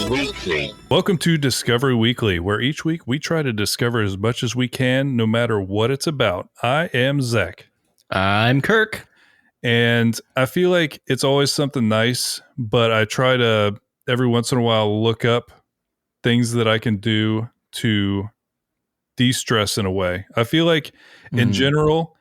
Weekly. Welcome to Discovery Weekly, where each week we try to discover as much as we can, no matter what it's about. I am Zach. I'm Kirk. And I feel like it's always something nice, but I try to, every once in a while, look up things that I can do to de-stress in a way. I feel like, in general,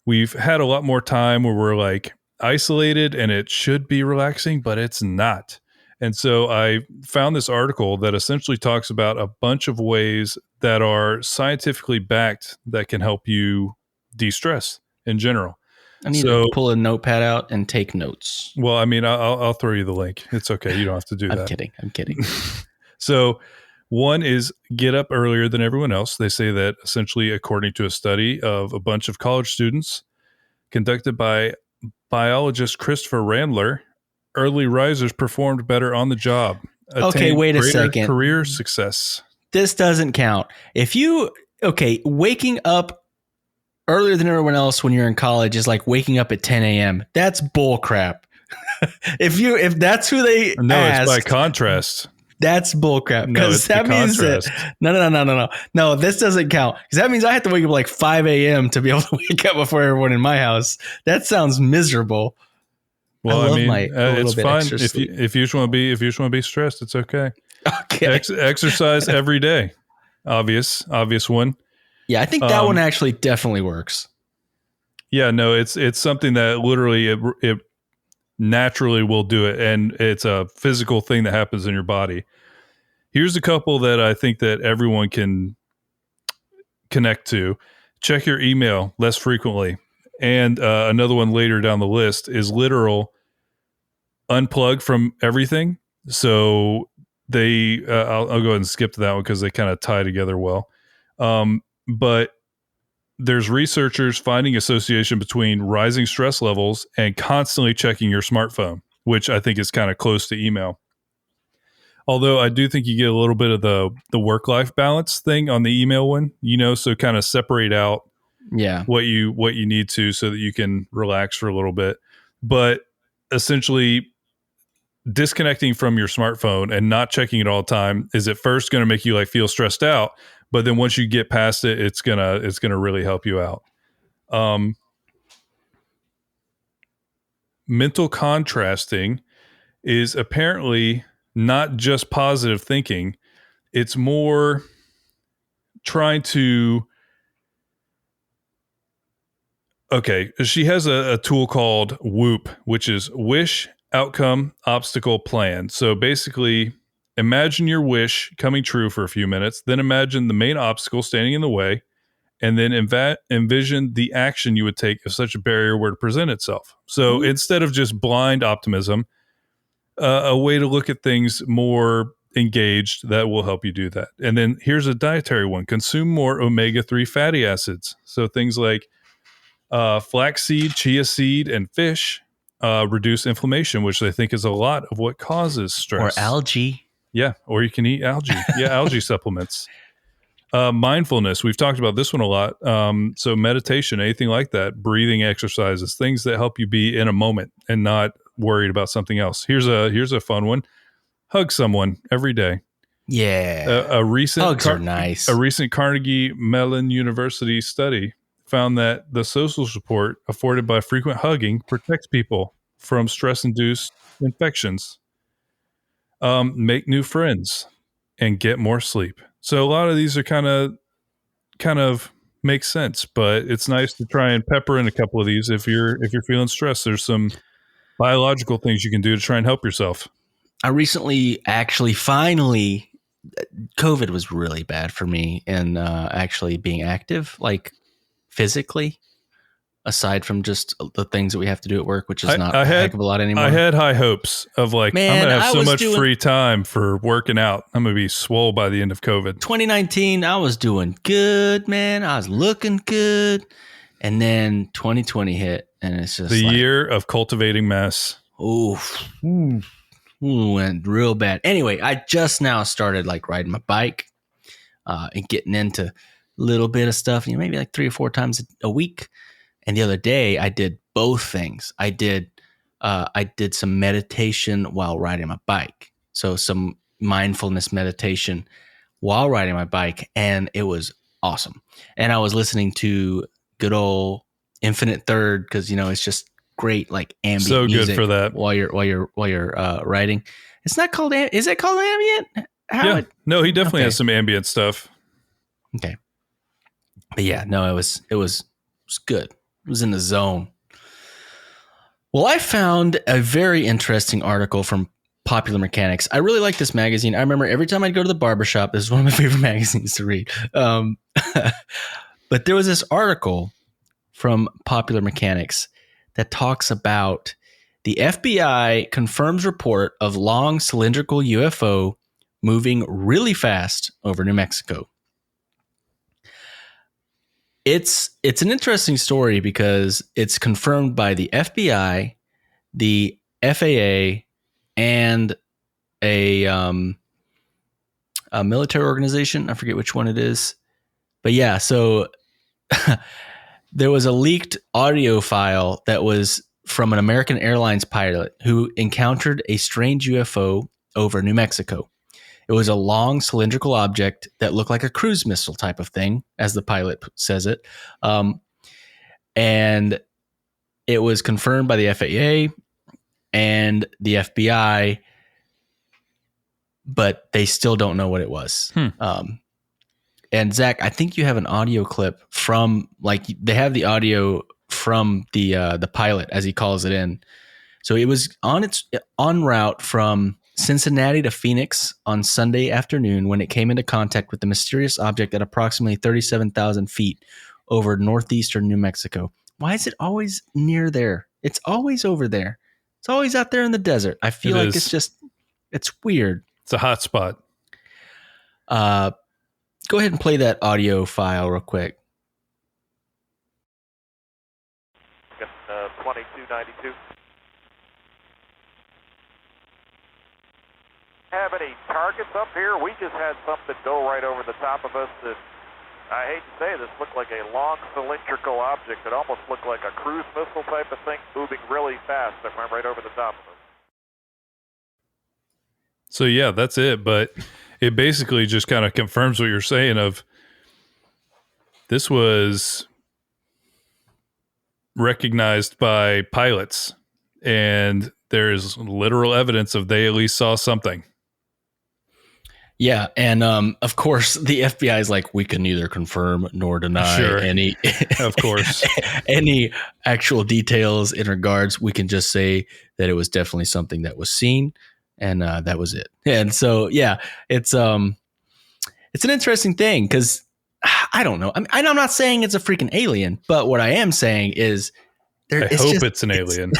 we've had a lot more time where we're like isolated and it should be relaxing, but it's not. And so I found this article that essentially talks about a bunch of ways that are scientifically backed that can help you de-stress in general. I need to pull a notepad out and take notes. Well, I mean, I'll throw you the link. It's okay. You don't have to do that. I'm kidding. So one is get up earlier than everyone else. They say that essentially, according to a study of a bunch of college students conducted by biologist Christopher Randler, early risers performed better on the job. Okay, wait a second. Career success. This doesn't count. Waking up earlier than everyone else when you're in college is like waking up at 10 a.m. That's bull crap. if that's who they asked, it's by contrast. That's bull crap. No, it's that means contrast. No, this doesn't count. Because that means I have to wake up like 5 a.m. to be able to wake up before everyone in my house. That sounds miserable. Well, I mean, it's fine if you just want to be stressed. It's okay. Okay. Exercise every day. Obvious one. Yeah, I think that one actually definitely works. Yeah, no, it's something that literally it naturally will do it, and it's a physical thing that happens in your body. Here's a couple that I think that everyone can connect to. Check your email less frequently. And another one later down the list is literal unplug from everything. So they, I'll go ahead and skip to that one because they kind of tie together well. But there's researchers finding association between rising stress levels and constantly checking your smartphone, which I think is kind of close to email. Although I do think you get a little bit of the work-life balance thing on the email one, so kind of separate out what you need to so that you can relax for a little bit. But essentially disconnecting from your smartphone and not checking it all the time is at first going to make you like feel stressed out, but then once you get past it, it's gonna really help you out. Mental contrasting is apparently not just positive thinking. It's more trying to she has a tool called WOOP, which is Wish, Outcome, Obstacle, Plan. So basically, imagine your wish coming true for a few minutes, then imagine the main obstacle standing in the way, and then envision the action you would take if such a barrier were to present itself. So instead of just blind optimism, a way to look at things more engaged that will help you do that. And then here's a dietary one. Consume more omega-3 fatty acids. So things like flaxseed, chia seed, and fish reduce inflammation, which they think is a lot of what causes stress. Or algae. Yeah, or you can eat algae. Yeah, algae supplements. Mindfulness. We've talked about this one a lot. So meditation, anything like that, breathing exercises, things that help you be in a moment and not worried about something else. Here's a fun one. Hug someone every day. Yeah. Hugs are nice. A recent Carnegie Mellon University study found that the social support afforded by frequent hugging protects people from stress-induced infections, make new friends, and get more sleep. So a lot of these are kind of make sense, but it's nice to try and pepper in a couple of these if you're feeling stressed. There's some biological things you can do to try and help yourself. I recently finally, COVID was really bad for me in actually being active, like physically, aside from just the things that we have to do at work, which is not a heck of a lot anymore. I had high hopes of like, I'm going to have so much free time for working out. I'm going to be swole by the end of COVID. 2019, I was doing good, man. I was looking good. And then 2020 hit, and it's just the year of cultivating mess. Went real bad. Anyway, I just now started like riding my bike and getting into a little bit of stuff, maybe like 3 or 4 times a week. And the other day I did both things. I did some meditation while riding my bike. So some mindfulness meditation while riding my bike, and it was awesome. And I was listening to good old Infinite Third because it's just great like ambient So music good for that. while you're riding. It's not called. Is it called ambient? No, he definitely has some ambient stuff. Okay, but yeah, no, it was good. It was in the zone. Well, I found a very interesting article from Popular Mechanics. I really like this magazine. I remember every time I'd go to the barbershop, this is one of my favorite magazines to read. But there was this article from Popular Mechanics that talks about the FBI confirms report of long cylindrical UFO moving really fast over New Mexico. It's an interesting story because it's confirmed by the FBI, the FAA, and a military organization. I forget which one it is. But yeah, so there was a leaked audio file that was from an American Airlines pilot who encountered a strange UFO over New Mexico. It was a long cylindrical object that looked like a cruise missile type of thing, as the pilot says it. And it was confirmed by the FAA and the FBI, but they still don't know what it was. And Zach, I think you have an audio clip from, like, they have the audio from the pilot as he calls it in. So it was on route from Cincinnati to Phoenix on Sunday afternoon when it came into contact with the mysterious object at approximately 37,000 feet over northeastern New Mexico. Why is it always near there? It's always over there. It's always out there in the desert. I feel like it's weird. It's a hot spot. Go ahead and play that audio file real quick. 2292. Have any targets up here? We just had something go right over the top of us that, I hate to say this, looked like a long cylindrical object that almost looked like a cruise missile type of thing moving really fast that went right over the top of us. So yeah, that's it. But it basically just kind of confirms what you're saying of this was recognized by pilots and there's literal evidence of they at least saw something. Yeah, and of course the FBI is like, we can neither confirm nor deny any of course any actual details in regards. We can just say that it was definitely something that was seen, and that was it. And so yeah, it's an interesting thing because I don't know. I'm not saying it's a freaking alien, but what I am saying is I hope it's an alien.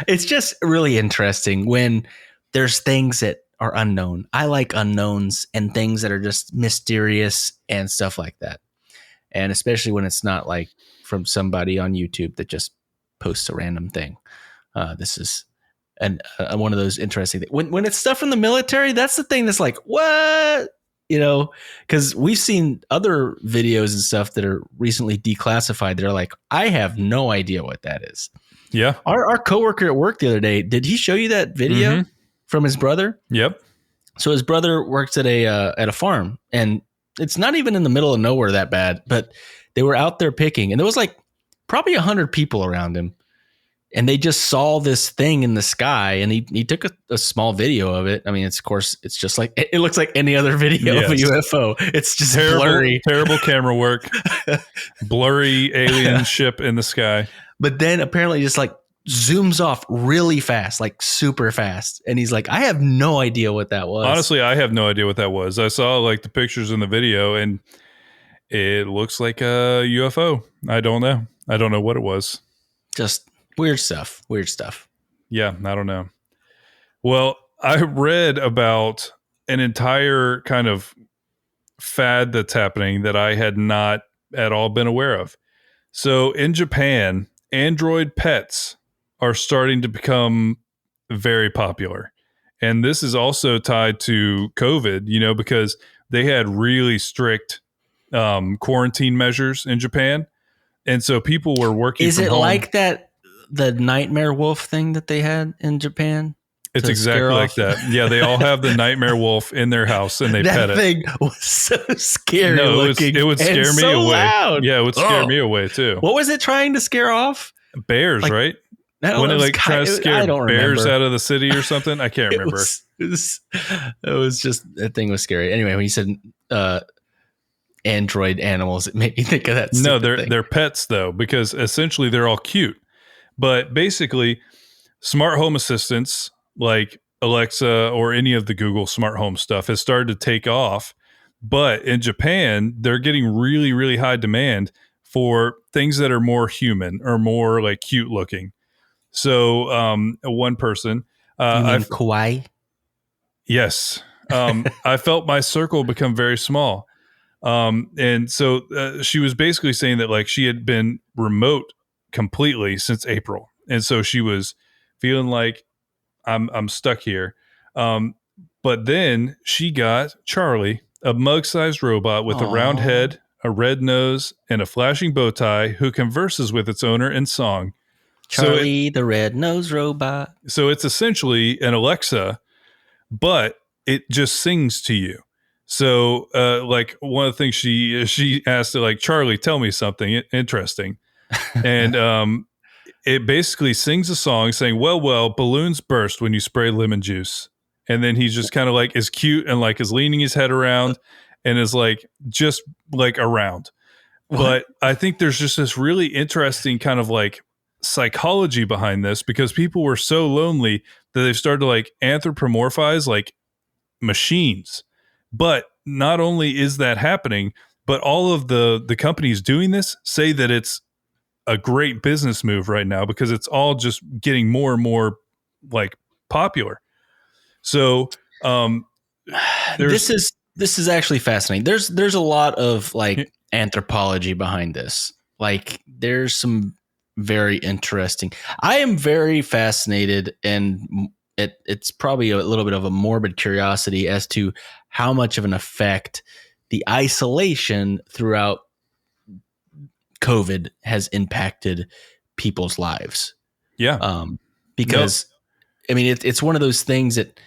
It's just really interesting when there's things that are unknown. I like unknowns and things that are just mysterious and stuff like that. And especially when it's not like from somebody on YouTube that just posts a random thing. This is one of those interesting things. When it's stuff from the military, that's the thing that's like, what? Because we've seen other videos and stuff that are recently declassified that are like, I have no idea what that is. Yeah. Our coworker at work the other day, did he show you that video from his brother? Yep. So his brother works at a farm, and it's not even in the middle of nowhere that bad, but they were out there picking, and there was like probably 100 people around him, and they just saw this thing in the sky, and he took a small video of it. I mean, it's just like, it looks like any other video of a UFO. It's just blurry. Terrible camera work. Blurry alien ship in the sky. But then apparently just like zooms off really fast, like super fast. And he's like, I have no idea what that was. Honestly, I have no idea what that was. I saw like the pictures in the video and it looks like a UFO. I don't know. I don't know what it was. Just weird stuff. Yeah, I don't know. Well, I read about an entire kind of fad that's happening that I had not at all been aware of. So in Japan, Android pets are starting to become very popular. And this is also tied to COVID, because they had really strict quarantine measures in Japan. And so people were working from home. Is it like that, the nightmare wolf thing that they had in Japan? It's to scare exactly like off. that. Yeah, they all have the nightmare wolf in their house and they pet That it. thing was so scary No, looking. it would scare and me so away. loud. Yeah, it would scare me away too. What was it trying to scare off? Bears, Like, right? No, When it was like tries to I scare don't bears remember. out of the city or something. I can't remember. It was just, that thing was scary. Anyway, when you said android animals, it made me think of that. No, thing. they're pets though, because essentially they're all cute. But basically, smart home assistants like Alexa or any of the Google smart home stuff has started to take off. But in Japan, they're getting really, really high demand for things that are more human or more like cute looking. So one person, you mean kawaii? Yes. I felt my circle become very small. And so she was basically saying that like she had been remote completely since April. And so she was feeling like I'm stuck here. But then she got Charlie, a mug-sized robot with a round head, a red nose, and a flashing bow tie who converses with its owner in song. Charlie, the red-nosed robot. So it's essentially an Alexa, but it just sings to you. So, like one of the things she asked to like, Charlie, tell me something interesting, and it basically sings a song saying, "Well, balloons burst when you spray lemon juice," and then he's just kind of like is cute and like is leaning his head around and is like just like around. What? But I think there's just this really interesting kind of like psychology behind this because people were so lonely that they've started to like anthropomorphize like machines. But not only is that happening, but all of the companies doing this say that it's a great business move right now because it's all just getting more and more like popular. So this is actually fascinating. There's a lot of like anthropology behind this. Like there's some very interesting. I am very fascinated, and it's probably a little bit of a morbid curiosity as to how much of an effect the isolation throughout COVID has impacted people's lives. Yeah. Because I mean, it's one of those things that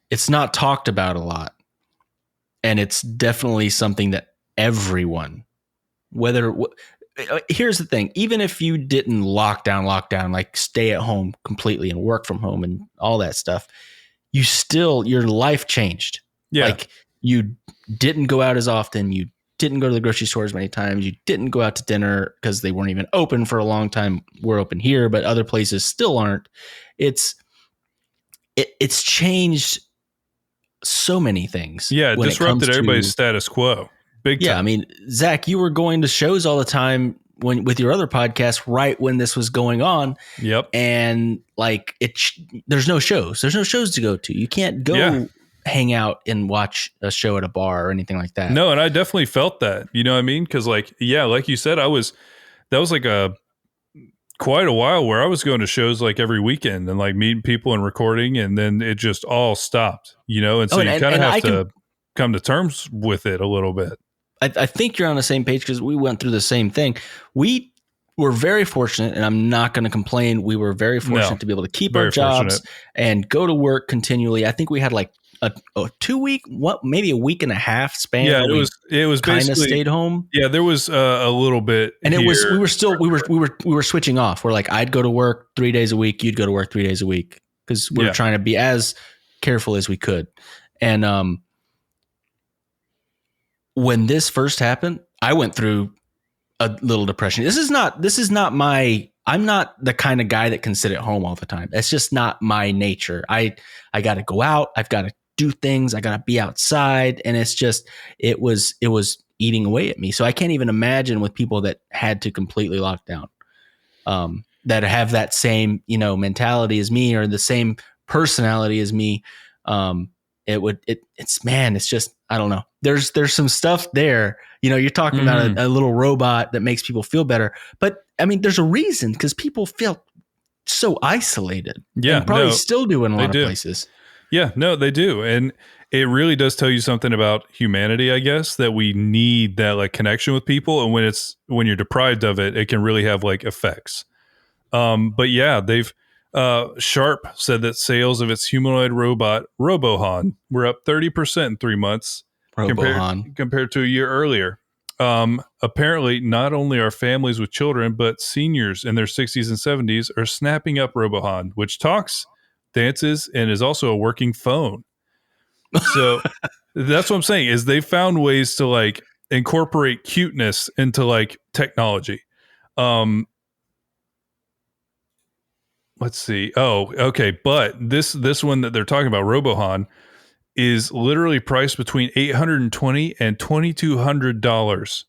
it's not talked about a lot. And it's definitely something that everyone, here's the thing, even if you didn't lock down, like stay at home completely and work from home and all that stuff, your life changed. Yeah. Like you didn't go out as often. You didn't go to the grocery store as many times. You didn't go out to dinner because they weren't even open for a long time. We're open here, but other places still aren't. It's changed so many things. Yeah, it disrupted everybody's status quo. Big time. Yeah, I mean, Zach, you were going to shows all the time with your other podcast right when this was going on. Yep. And like there's no shows. There's no shows to go to. You can't go hang out and watch a show at a bar or anything like that. No, and I definitely felt that. You know what I mean? Because like, yeah, like you said, that was like quite a while where I was going to shows like every weekend and like meeting people and recording, and then it just all stopped, you know? And so you kind of have to come to terms with it a little bit. I think you're on the same page because we went through the same thing. We were very fortunate, and I'm not going to complain. We were very fortunate to be able to keep our jobs and go to work continually. I think we had like a 2 week, maybe a week and a half span. Yeah, it was kind of stayed home. Yeah, there was a little bit, and it was we were switching off. We're like, I'd go to work 3 days a week, you'd go to work 3 days a week because we were trying to be as careful as we could. And when this first happened, I went through a little depression. This is not I'm not the kind of guy that can sit at home all the time. It's just not my nature. I got to go out. I've got to do things. I got to be outside. And it was eating away at me. So I can't even imagine with people that had to completely lock down, that have that same, mentality as me or the same personality as me. It's just, I don't know. There's some stuff there, you're talking about a little robot that makes people feel better, but I mean, there's a reason because people feel so isolated. Yeah. And probably still do in a lot of places. Yeah, no, they do. And it really does tell you something about humanity, I guess, that we need that like connection with people. And when you're deprived of it, it can really have like effects. But yeah, Sharp said that sales of its humanoid robot RoboHan were up 30% in 3 months Robohan. compared to a year earlier. Apparently, not only are families with children, but seniors in their 60s and 70s are snapping up RoboHan, which talks, dances, and is also a working phone. So that's what I'm saying is they found ways to like incorporate cuteness into like technology. Let's see. Oh, okay. But this one that they're talking about, RoboHan, is literally priced between $820 and $2,200.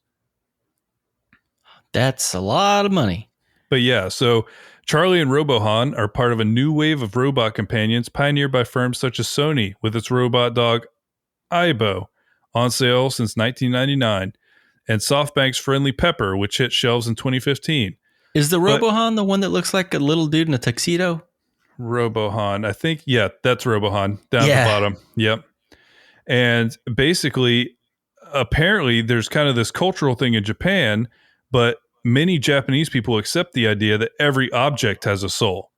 That's a lot of money. But yeah, so Charlie and RoboHan are part of a new wave of robot companions pioneered by firms such as Sony with its robot dog Aibo, on sale since 1999, and SoftBank's Friendly Pepper, which hit shelves in 2015. Is the RoboHan the one that looks like a little dude in a tuxedo? RoboHan, I think, yeah, that's RoboHan down at the bottom. Yep. And basically, apparently, there's kind of this cultural thing in Japan, but many Japanese people accept the idea that every object has a soul.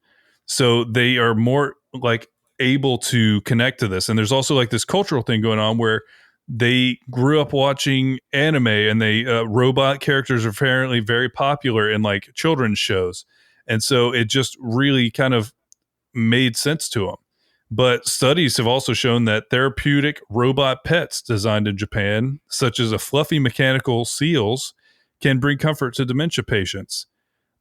So they are more like able to connect to this. And there's also like this cultural thing going on where they grew up watching anime, and they robot characters are apparently very popular in like children's shows. And so it just really kind of made sense to them. But studies have also shown that therapeutic robot pets designed in Japan, such as a fluffy mechanical seals, can bring comfort to dementia patients.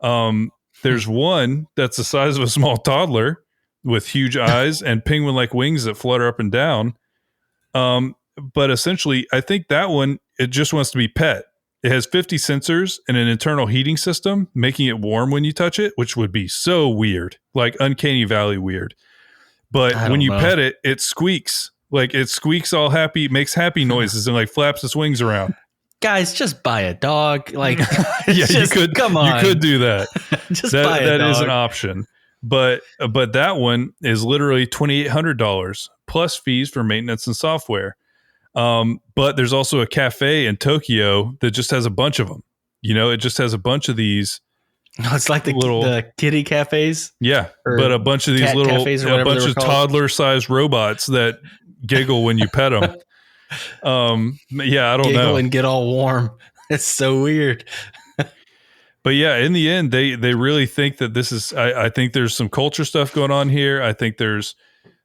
There's one that's the size of a small toddler with huge eyes and penguin-like wings that flutter up and down. But essentially, I think that one, it just wants to be pet. It has 50 sensors and an internal heating system, making it warm when you touch it, which would be so weird, like uncanny valley weird. But when you pet it, it squeaks. Like it squeaks all happy, makes happy noises, and like flaps its wings around. Guys, just buy a dog. Like, yeah, you could. Come on, you could do that. Just buy a dog. That is an option. But that one is literally $2,800 plus fees for maintenance and software. But there's also a cafe in Tokyo that just has a bunch of them. You know, it just has a bunch of these. No, it's like the kitty cafes. Yeah, but a bunch of these little, a bunch of toddler-sized robots that giggle when you pet them. Yeah, I don't know. Giggle and get all warm. It's so weird. But yeah, in the end, they really think that this is. I think there's some culture stuff going on here. I think there's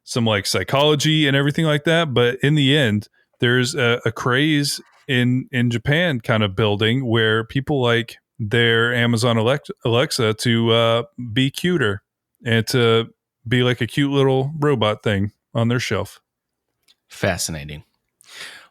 some like psychology and everything like that. But in the end, there's a craze in Japan kind of building where people like their Amazon Alexa to be cuter and to be like a cute little robot thing on their shelf. Fascinating.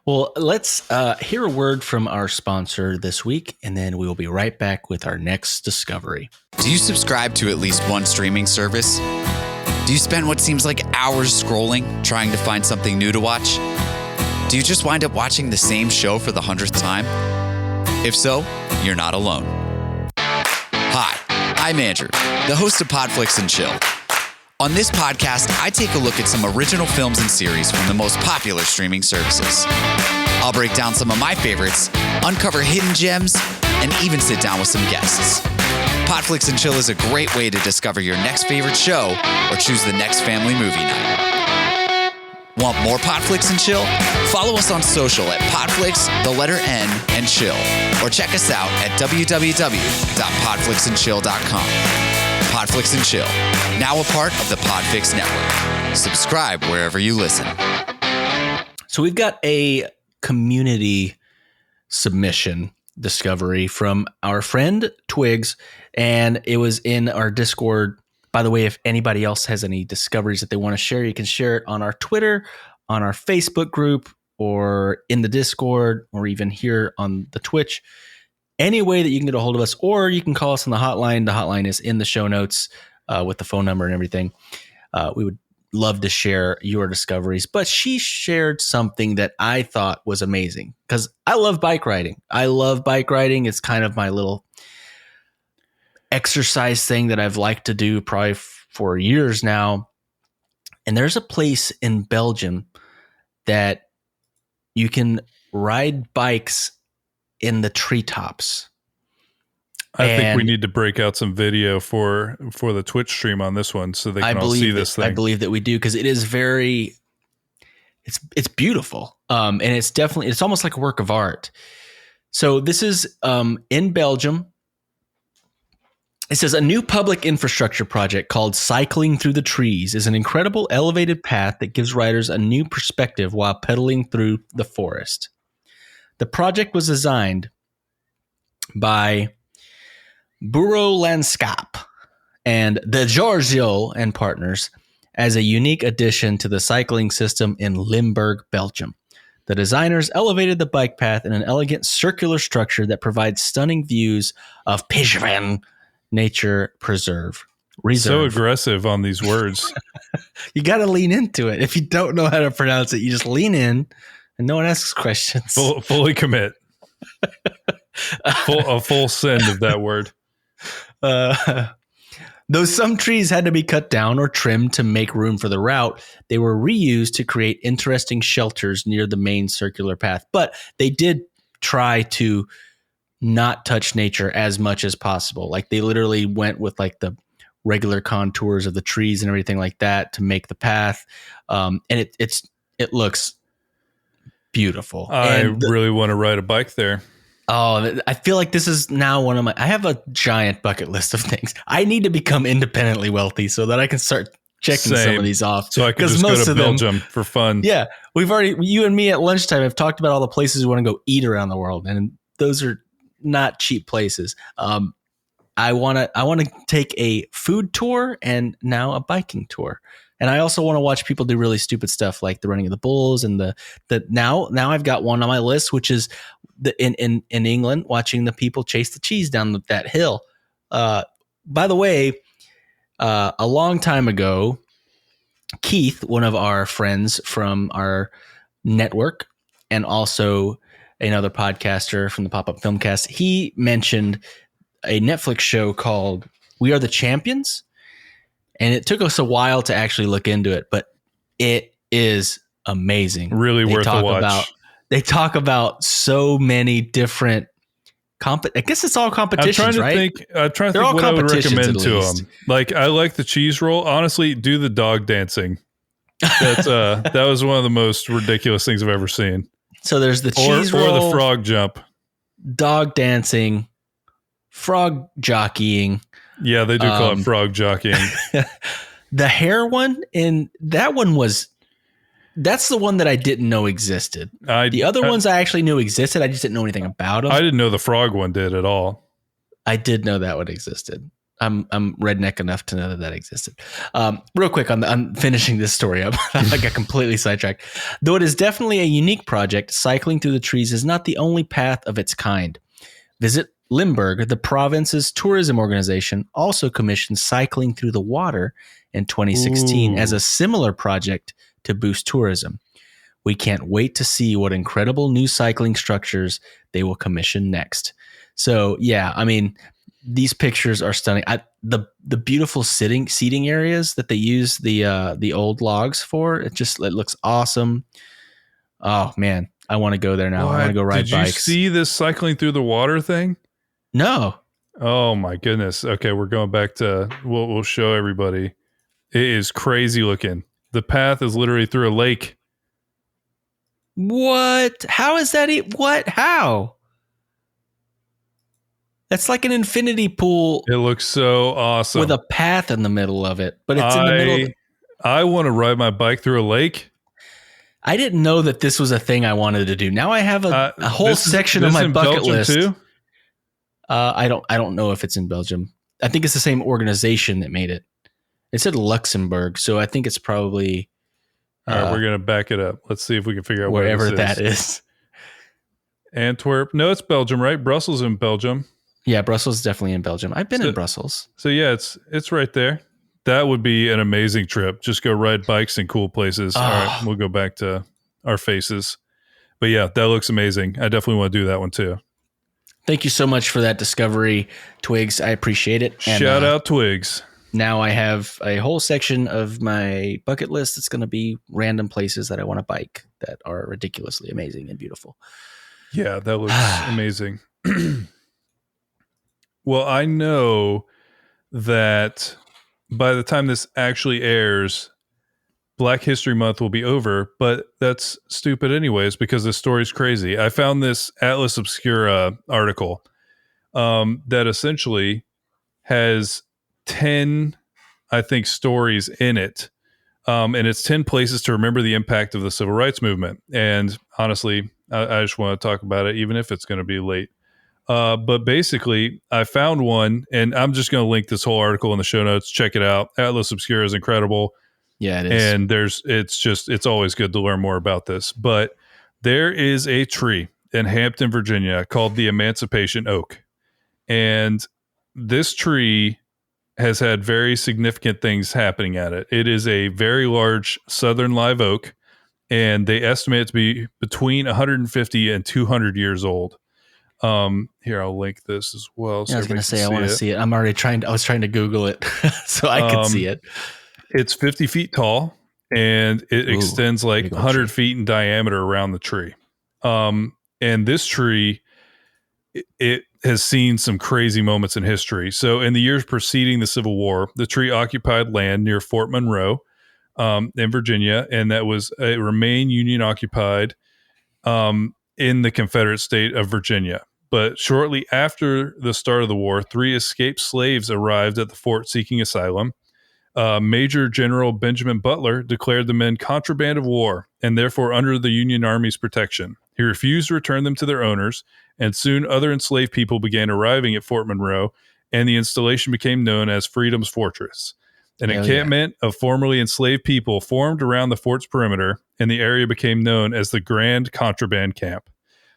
Well, let's hear a word from our sponsor this week, and then we will be right back with our next discovery. Do you subscribe to at least one streaming service? Do you spend what seems like hours scrolling, trying to find something new to watch? Do you just wind up watching the same show for the 100th time? If so, you're not alone. Hi, I'm Andrew, the host of Podflix and Chill. On this podcast, I take a look at some original films and series from the most popular streaming services. I'll break down some of my favorites, uncover hidden gems, and even sit down with some guests. Podflix and Chill is a great way to discover your next favorite show or choose the next family movie night. Want more Podflix and Chill? Follow us on social at Podflix, the letter N, and Chill, or check us out at www.podflixandchill.com. Podflix and Chill, now a part of the Podfix Network. Subscribe wherever you listen. So we've got a community submission discovery from our friend Twigs, and it was in our Discord. By the way, if anybody else has any discoveries that they want to share, you can share it on our Twitter, on our Facebook group, or in the Discord, or even here on the Twitch. Any way that you can get a hold of us, or you can call us on the hotline. The hotline is in the show notes with the phone number and everything. We would love to share your discoveries. But she shared something that I thought was amazing because I love bike riding. It's kind of my little exercise thing that I've liked to do probably for years now. And there's a place in Belgium that you can ride bikes in the treetops. I think we need to break out some video for the Twitch stream on this one so they can all see this thing. I believe that we do, because it is very, it's beautiful. And it's almost like a work of art. So this is in Belgium. It says a new public infrastructure project called Cycling Through the Trees is an incredible elevated path that gives riders a new perspective while pedaling through the forest. The project was designed by Bureau Landschap and the Giorgio and Partners as a unique addition to the cycling system in Limburg, Belgium. The designers elevated the bike path in an elegant circular structure that provides stunning views of Pijven Nature Reserve. So aggressive on these words. You got to lean into it. If you don't know how to pronounce it, you just lean in and no one asks questions. Fully commit. A full send of that word. Though some trees had to be cut down or trimmed to make room for the route, they were reused to create interesting shelters near the main circular path. But they did try to not touch nature as much as possible. Like they literally went with like the regular contours of the trees and everything like that to make the path. And it looks beautiful. I really want to ride a bike there. Oh, I feel like this is now I have a giant bucket list of things. I need to become independently wealthy so that I can start checking some of these off. So I can just go to Belgium for fun. Yeah. You and me at lunchtime have talked about all the places we want to go eat around the world. And those are not cheap places. I want to take a food tour and now a biking tour. And I also want to watch people do really stupid stuff like the running of the bulls and the now I've got one on my list, which is in England, watching the people chase the cheese down that hill. By the way, a long time ago, Keith, one of our friends from our network and also another podcaster from the Pop-Up Filmcast, he mentioned a Netflix show called We Are the Champions. And it took us a while to actually look into it, but it is amazing. Really worth a watch. They talk about so many different I guess it's all competitions, I'm trying to think what I would recommend to them. Like, I like the cheese roll. Honestly, do the dog dancing. That was one of the most ridiculous things I've ever seen. So there's the cheese roll, or the frog jump, dog dancing, frog jockeying. Yeah, they do call it frog jockeying. The hair one, and that's the one that I didn't know existed. The other ones I actually knew existed. I just didn't know anything about them. I didn't know the frog one did at all. I did know that one existed. I'm redneck enough to know that existed. Real quick, I'm finishing this story up. I got completely sidetracked. Though it is definitely a unique project, Cycling Through the Trees is not the only path of its kind. Visit Limburg, the province's tourism organization, also commissioned Cycling Through the Water in 2016 as a similar project to boost tourism. We can't wait to see what incredible new cycling structures they will commission next. So, yeah, I mean, these pictures are stunning. The beautiful seating areas that they use the old logs for, it looks awesome. Oh man, I want to go there now. I want to go ride bikes. Did you see this Cycling Through the Water thing? No. Oh my goodness. Okay, we're going back to we'll show everybody. It is crazy looking. The path is literally through a lake. What? How is that? What? How? That's like an infinity pool. It looks so awesome. With a path in the middle of it. But it's in the middle. I want to ride my bike through a lake. I didn't know that this was a thing I wanted to do. Now I have a whole section of my bucket list. Too? I don't know if it's in Belgium. I think it's the same organization that made it. It said Luxembourg, so I think it's probably. All right, we're gonna back it up. Let's see if we can figure out wherever that is. Antwerp. No, it's Belgium, right? Brussels in Belgium. Yeah, Brussels is definitely in Belgium. I've been in Brussels. So yeah, it's right there. That would be an amazing trip. Just go ride bikes in cool places. All right, we'll go back to our faces. But yeah, that looks amazing. I definitely want to do that one too. Thank you so much for that discovery, Twigs. I appreciate it. And, shout out Twigs. Now I have a whole section of my bucket list that's going to be random places that I want to bike that are ridiculously amazing and beautiful. Yeah, that looks amazing. Well, I know that by the time this actually airs, Black History Month will be over, but that's stupid anyways because the story's crazy. I found this Atlas Obscura article that essentially has 10, I think, stories in it. And it's 10 places to remember the impact of the civil rights movement. And honestly, I just want to talk about it, even if it's going to be late. But basically, I found one, and I'm just going to link this whole article in the show notes. Check it out. Atlas Obscura is incredible. Yeah, it is. And it's always good to learn more about this. But there is a tree in Hampton, Virginia called the Emancipation Oak. And this tree has had very significant things happening at it. It is a very large southern live oak, and they estimate it to be between 150 and 200 years old. Here, I'll link this as well. Yeah, I was going to say, I want to see it. I was trying to Google it so I could see it. It's 50 feet tall, and it extends like 100 feet in diameter around the tree. And this tree, it has seen some crazy moments in history. So in the years preceding the Civil War, the tree occupied land near Fort Monroe in Virginia, and it remained Union occupied in the Confederate state of Virginia. But shortly after the start of the war, 3 escaped slaves arrived at the fort seeking asylum. Major General Benjamin Butler declared the men contraband of war and therefore under the Union Army's protection. He refused to return them to their owners, and soon other enslaved people began arriving at Fort Monroe, and the installation became known as Freedom's Fortress. An encampment of formerly enslaved people formed around the fort's perimeter, and the area became known as the Grand Contraband Camp.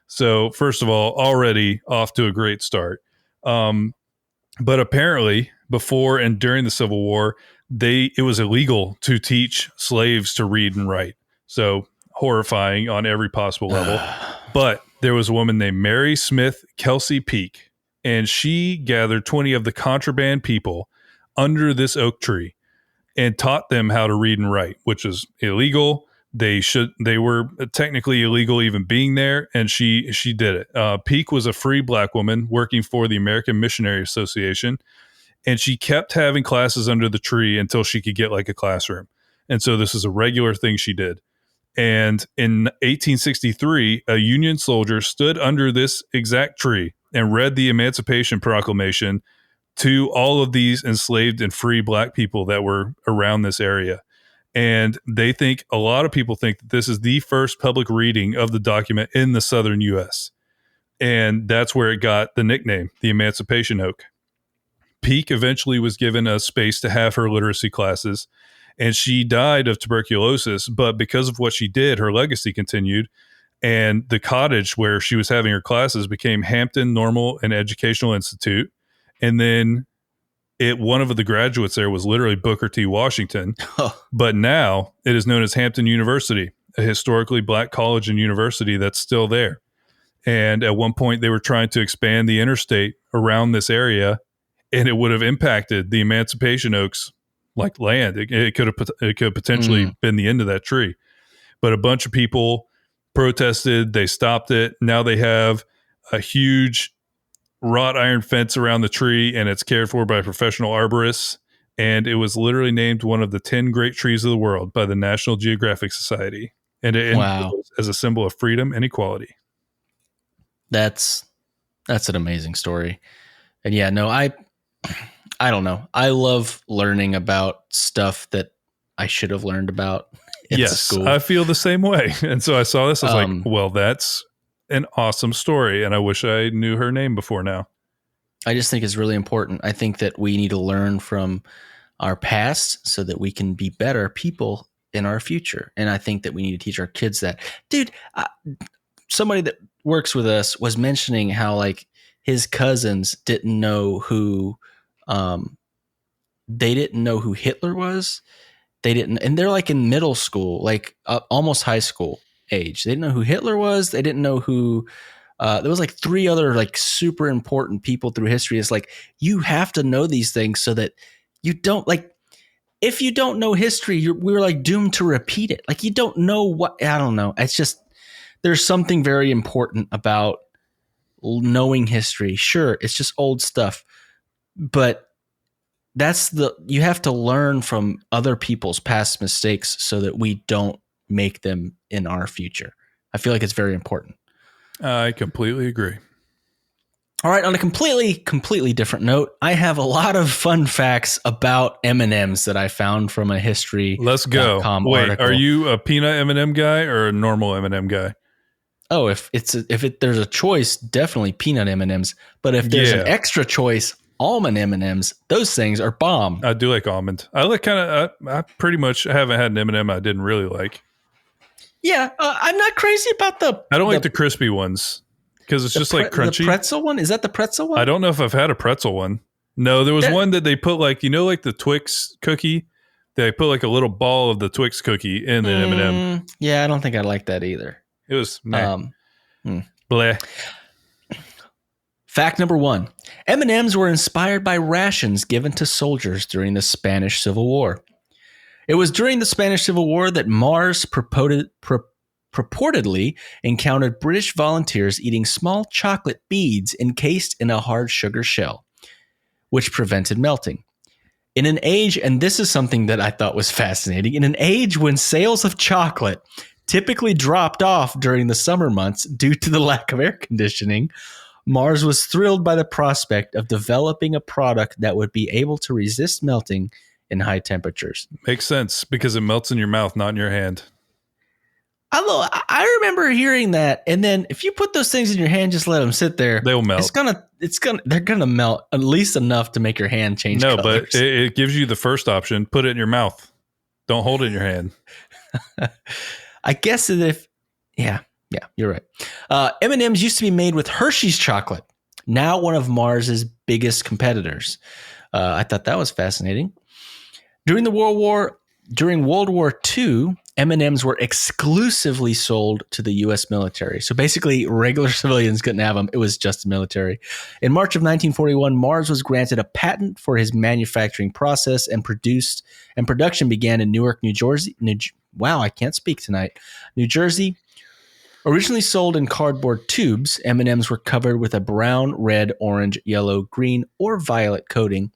So, first of all, already off to a great start. But apparently, before and during the Civil War, it was illegal to teach slaves to read and write. So horrifying on every possible level. But there was a woman named Mary Smith Kelsey Peak, and she gathered 20 of the contraband people under this oak tree and taught them how to read and write, which is illegal. They were technically illegal even being there, and she did it. Peak was a free Black woman working for the American Missionary Association, and she kept having classes under the tree until she could get like a classroom. And so this is a regular thing she did. And in 1863, a Union soldier stood under this exact tree and read the Emancipation Proclamation to all of these enslaved and free Black people that were around this area. And a lot of people think that this is the first public reading of the document in the southern U.S. And that's where it got the nickname, the Emancipation Oak. Peak eventually was given a space to have her literacy classes, and she died of tuberculosis. But because of what she did, her legacy continued, and the cottage where she was having her classes became Hampton Normal and Educational Institute. And then one of the graduates there was literally Booker T. Washington. But now it is known as Hampton University, a historically Black college and university that's still there. And at one point they were trying to expand the interstate around this area, and it would have impacted the Emancipation Oaks like land. It could have potentially been the end of that tree. But a bunch of people protested. They stopped it. Now they have a huge wrought iron fence around the tree, and it's cared for by professional arborists. And it was literally named one of the 10 great trees of the world by the National Geographic Society. And it as a symbol of freedom and equality. That's an amazing story. And yeah, no, I don't know. I love learning about stuff that I should have learned about in school. I feel the same way. And so I saw this. I was like, well, that's an awesome story. And I wish I knew her name before now. I just think it's really important. I think that we need to learn from our past so that we can be better people in our future. And I think that we need to teach our kids that. Dude, somebody that works with us was mentioning how like his cousins didn't know who Hitler was. They didn't, and they're like in middle school, like almost high school age. They didn't know who Hitler was. They didn't know who, there was like 3 other like super important people through history. It's like, you have to know these things so that you don't like, if you don't know history, we're like doomed to repeat it. Like you don't know I don't know. It's just, there's something very important about knowing history. Sure, it's just old stuff, but you have to learn from other people's past mistakes so that we don't make them in our future. I feel like it's very important. I completely agree. All right, on a completely different note, I have a lot of fun facts about M&Ms that I found from a history.com Let's go. Wait, article. are you a peanut M&M guy or a normal M&M guy? Oh, if there's a choice, definitely peanut M&Ms. But if there's an extra choice, almond M&Ms, those things are bomb. I do like almond. I like I pretty much haven't had an M&M I didn't really like. Yeah, I'm not crazy about I don't like the crispy ones because it's just like crunchy. The pretzel one? Is that the pretzel one? I don't know if I've had a pretzel one. No, there was one that they put like, like the Twix cookie. They put like a little ball of the Twix cookie in the M&M. Yeah, I don't think I like that either. It was bleh. Fact number 1. M&Ms were inspired by rations given to soldiers during the Spanish Civil War. It was during the Spanish Civil War that Mars purportedly encountered British volunteers eating small chocolate beads encased in a hard sugar shell, which prevented melting. In an age, and this is something that I thought was fascinating, in an age when sales of chocolate typically dropped off during the summer months due to the lack of air conditioning, Mars was thrilled by the prospect of developing a product that would be able to resist melting in high temperatures. Makes sense because it melts in your mouth, not in your hand. I remember hearing that, and then if you put those things in your hand, just let them sit there. They'll melt. They're gonna melt at least enough to make your hand change colors. But it gives you the first option. Put it in your mouth. Don't hold it in your hand. I guess that yeah, you're right. M&Ms used to be made with Hershey's chocolate, now one of Mars's biggest competitors. I thought that was fascinating. During World War II, M&Ms were exclusively sold to the U.S. military. So basically, regular civilians couldn't have them. It was just the military. In March of 1941, Mars was granted a patent for his manufacturing process, and production began in Newark, New Jersey. Wow, I can't speak tonight. New Jersey. Originally sold in cardboard tubes, M&Ms were covered with a brown, red, orange, yellow, green, or violet coating.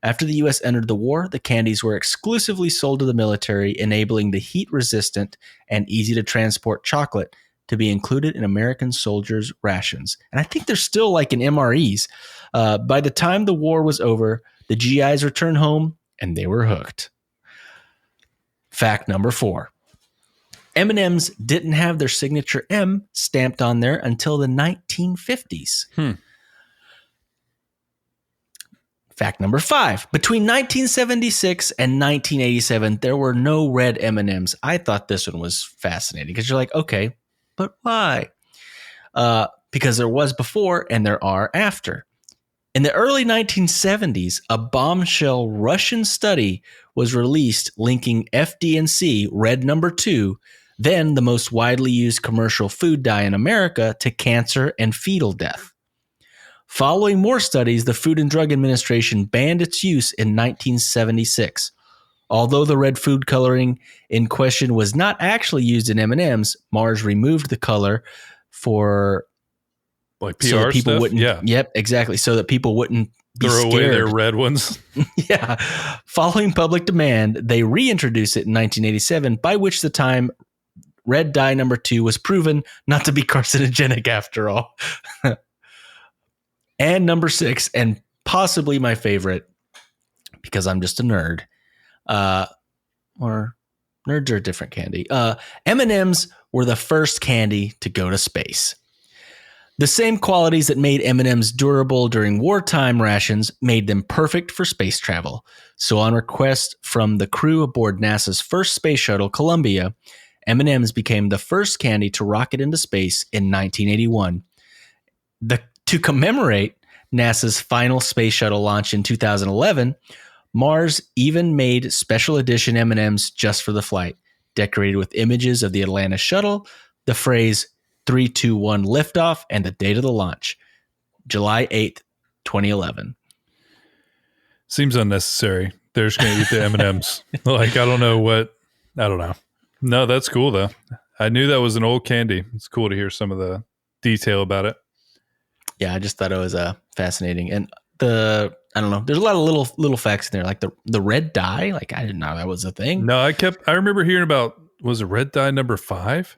After the U.S. entered the war, the candies were exclusively sold to the military, enabling the heat-resistant and easy-to-transport chocolate to be included in American soldiers' rations. And I think they're still like in MREs. By the time the war was over, the GIs returned home, and they were hooked. Fact number 4. M&Ms didn't have their signature M stamped on there until the 1950s. Fact number 5. Between 1976 and 1987, there were no red M&Ms. I thought this one was fascinating because you're like, okay, but why? Because there was before and there are after. In the early 1970s, a bombshell Russian study was released linking FD&C, red number 2, then the most widely used commercial food dye in America, to cancer and fetal death. Following more studies, the Food and Drug Administration banned its use in 1976. Although the red food coloring in question was not actually used in M&Ms, Mars removed the color for like PR so that people stuff? wouldn't. Yeah. Yep, exactly. So that people wouldn't be throw scared. away their red ones. Yeah. Following public demand, they reintroduced it in 1987, by which the time red dye number 2 was proven not to be carcinogenic after all. And number 6, and possibly my favorite, because I'm just a nerd, or nerds are a different candy. M&Ms were the first candy to go to space. The same qualities that made M&Ms durable during wartime rations made them perfect for space travel. So on request from the crew aboard NASA's first space shuttle, Columbia, M&Ms became the first candy to rocket into space in 1981. To commemorate NASA's final space shuttle launch in 2011, Mars even made special edition M&Ms just for the flight, decorated with images of the Atlantis shuttle, the phrase 321 liftoff, and the date of the launch, July 8th, 2011. Seems unnecessary. They're just going to eat the M&Ms. Like, I don't know. No, that's cool, though. I knew that was an old candy. It's cool to hear some of the detail about it. Yeah, I just thought it was fascinating. And I don't know. There's a lot of little facts in there, like the red dye. Like I didn't know that was a thing. No, I remember hearing about, was it red dye number 5?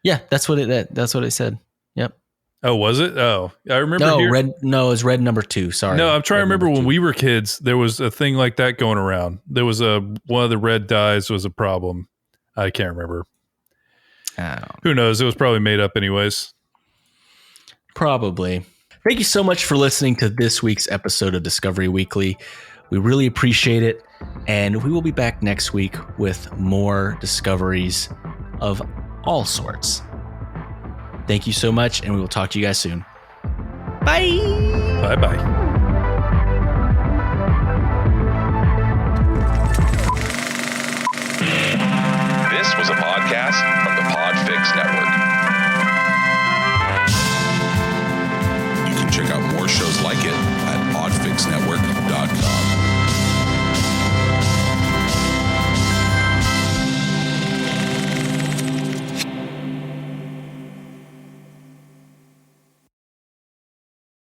Yeah, that's what it said. Yep. Oh, was it? Oh, I remember. It's red number 2. Sorry. No, I'm trying to remember when 2. we were kids, there was a thing like that going around. There was one of the red dyes was a problem. I can't remember. Who knows? It was probably made up anyways. Probably. Thank you so much for listening to this week's episode of Discovery Weekly. We really appreciate it. And we will be back next week with more discoveries of all sorts. Thank you so much, and we will talk to you guys soon. Bye. Bye-bye. This was a podcast from the Podfix Network. You can check out more shows like it